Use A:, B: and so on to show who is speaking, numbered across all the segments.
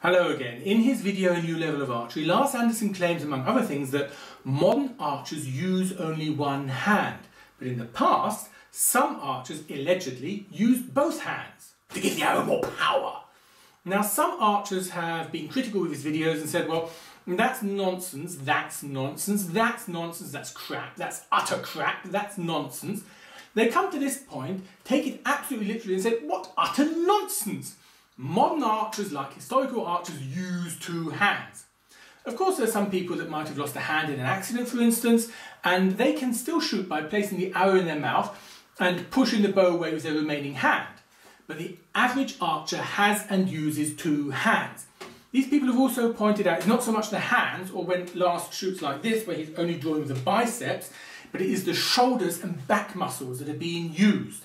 A: Hello again. In his video A New Level of Archery, Lars claims, among other things, that modern archers use only one hand. But in the past, some archers allegedly used both hands to give the arrow more power. Now, some archers have been critical of his videos and said, well, that's nonsense, that's nonsense, that's nonsense, that's crap, that's utter crap, that's nonsense. They come to this point, take it absolutely literally and say, what utter nonsense! Modern archers, like historical archers, use two hands. Of course, there are some people that might have lost a hand in an accident, for instance, and they can still shoot by placing the arrow in their mouth and pushing the bow away with their remaining hand. But the average archer has and uses two hands. These people have also pointed out it's not so much the hands, or when Lars shoots like this, where he's only drawing the biceps, but it is the shoulders and back muscles that are being used.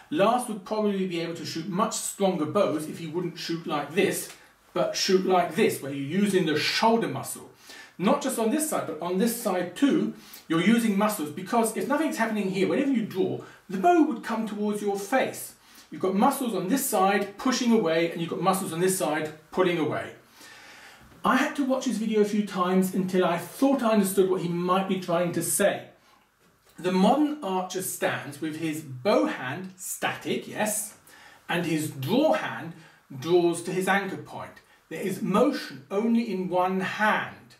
A: Lars would probably be able to shoot much stronger bows if he wouldn't shoot like this, but shoot like this, where you're using the shoulder muscle. Not just on this side, but on this side too, you're using muscles, because if nothing's happening here, whenever you draw, the bow would come towards your face. You've got muscles on this side pushing away, and you've got muscles on this side pulling away. I had to watch his video a few times until I thought I understood what he might be trying to say. The modern archer stands with his bow hand static, yes, and his draw hand draws to his anchor point. There is motion only in one hand.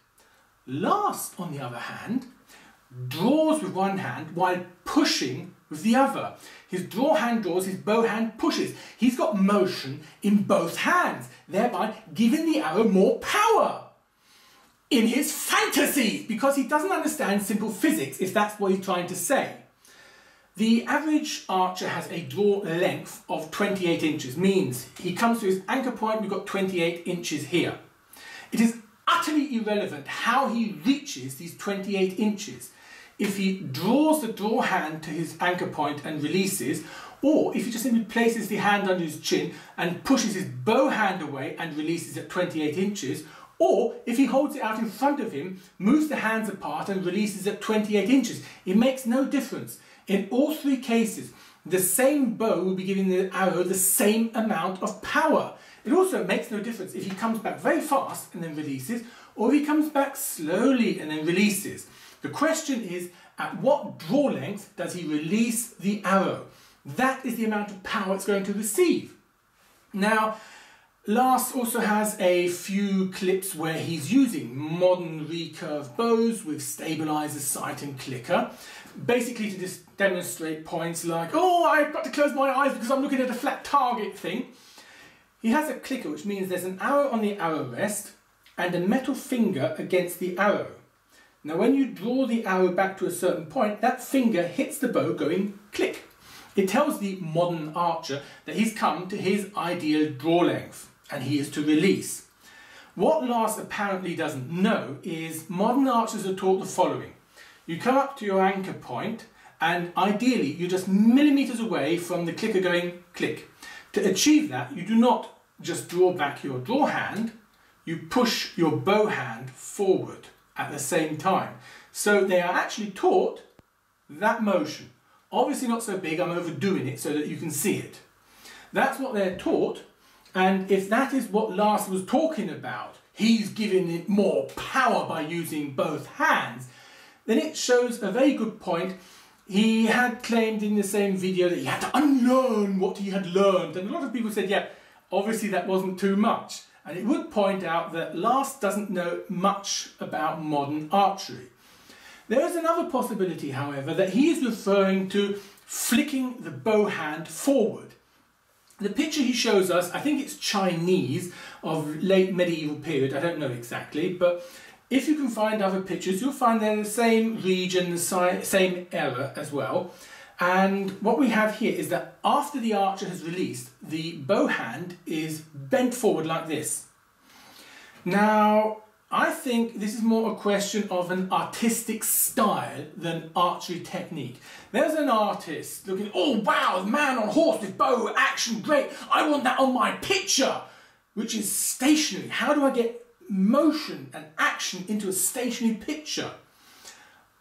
A: Lars, on the other hand, draws with one hand while pushing with the other. His draw hand draws, his bow hand pushes. He's got motion in both hands, thereby giving the arrow more power. In his fantasies, because he doesn't understand simple physics, if that's what he's trying to say. The average archer has a draw length of 28 inches, means he comes to his anchor point, we've got 28 inches here. It is utterly irrelevant how he reaches these 28 inches. If he draws the draw hand to his anchor point and releases, or if he just simply places the hand under his chin and pushes his bow hand away and releases at 28 inches, or if he holds it out in front of him, moves the hands apart and releases at 28 inches. It makes no difference. In all three cases, the same bow will be giving the arrow the same amount of power. It also makes no difference if he comes back very fast and then releases, or if he comes back slowly and then releases. The question is, at what draw length does he release the arrow? That is the amount of power it's going to receive. Now, Lars also has a few clips where he's using modern recurve bows with stabilizer, sight and clicker, basically to just demonstrate points like, oh, I've got to close my eyes because I'm looking at a flat target thing. He has a clicker, which means there's an arrow on the arrow rest and a metal finger against the arrow. Now, when you draw the arrow back to a certain point, that finger hits the bow going click. It tells the modern archer that he's come to his ideal draw length, and he is to release. What Lars apparently doesn't know is modern archers are taught the following. You come up to your anchor point, and ideally you're just millimeters away from the clicker going click. To achieve that, you do not just draw back your draw hand, you push your bow hand forward at the same time. So they are actually taught that motion. Obviously not so big, I'm overdoing it so that you can see it. That's what they're taught. And if that is what Lars was talking about, he's giving it more power by using both hands, then it shows a very good point. He had claimed in the same video that he had to unlearn what he had learned. And a lot of people said, yeah, obviously that wasn't too much. And it would point out that Lars doesn't know much about modern archery. There is another possibility, however, that he is referring to flicking the bow hand forward. The picture he shows us, I think it's Chinese of late medieval period, I don't know exactly, but if you can find other pictures, you'll find they're in the same region, the same era as well. And what we have here is that after the archer has released, the bow hand is bent forward like this. Now, I think this is more a question of an artistic style than archery technique. There's an artist looking, oh wow, the man on horse with bow, action, great, I want that on my picture, which is stationary. How do I get motion and action into a stationary picture?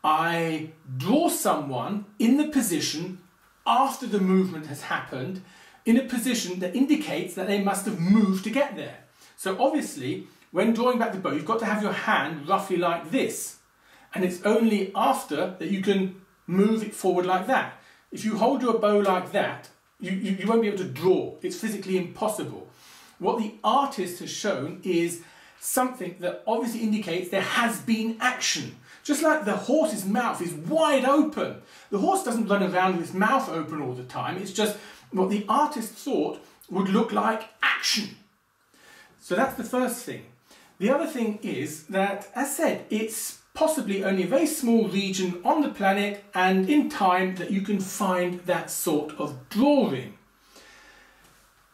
A: I draw someone in the position after the movement has happened, in a position that indicates that they must have moved to get there. So obviously, when drawing back the bow, you've got to have your hand roughly like this. And it's only after that you can move it forward like that. If you hold your bow like that, you won't be able to draw. It's physically impossible. What the artist has shown is something that obviously indicates there has been action. Just like the horse's mouth is wide open. The horse doesn't run around with its mouth open all the time. It's just what the artist thought would look like action. So that's the first thing. The other thing is that, as said, it's possibly only a very small region on the planet and in time that you can find that sort of drawing.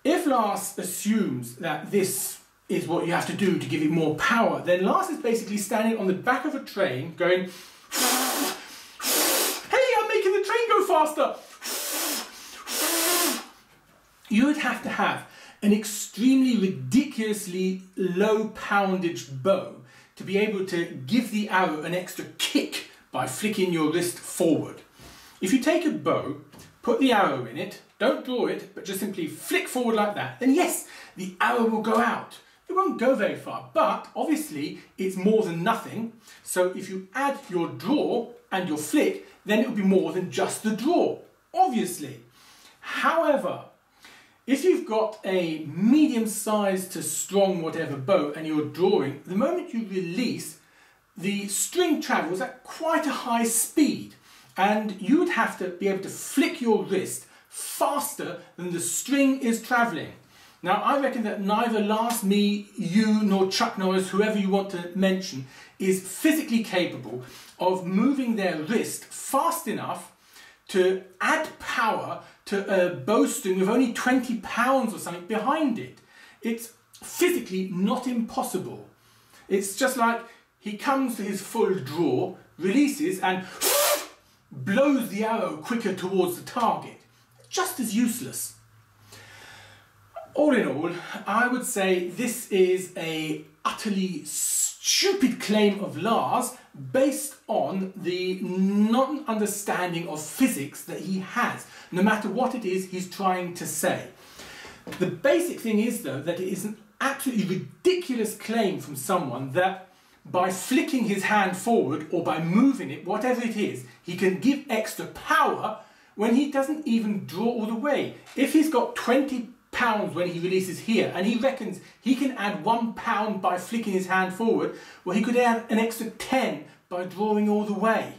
A: If Lars assumes that this is what you have to do to give it more power, then Lars is basically standing on the back of a train going, hey, I'm making the train go faster. You would have to have an extremely ridiculously low poundage bow to be able to give the arrow an extra kick by flicking your wrist forward. If you take a bow, put the arrow in it, don't draw it, but just simply flick forward like that, then yes, the arrow will go out. It won't go very far, but obviously it's more than nothing. So if you add your draw and your flick, then it will be more than just the draw, obviously. However, if you've got a medium-sized to strong whatever bow and you're drawing, the moment you release, the string travels at quite a high speed, and you would have to be able to flick your wrist faster than the string is travelling. Now, I reckon that neither Lars, me, you, nor Chuck Norris, whoever you want to mention, is physically capable of moving their wrist fast enough to add power to a bowstring with only 20 pounds or something behind it. It's physically not impossible. It's just like he comes to his full draw, releases and blows the arrow quicker towards the target. Just as useless. All in all, I would say this is a utterly stupid claim of Lars based on the non-understanding of physics that he has, no matter what it is he's trying to say. The basic thing is, though, that it is an absolutely ridiculous claim from someone that by flicking his hand forward or by moving it, whatever it is, he can give extra power when he doesn't even draw all the way. If he's got 20 pounds when he releases here, and he reckons he can add 1 pound by flicking his hand forward, well, he could add an extra 10 by drawing all the way.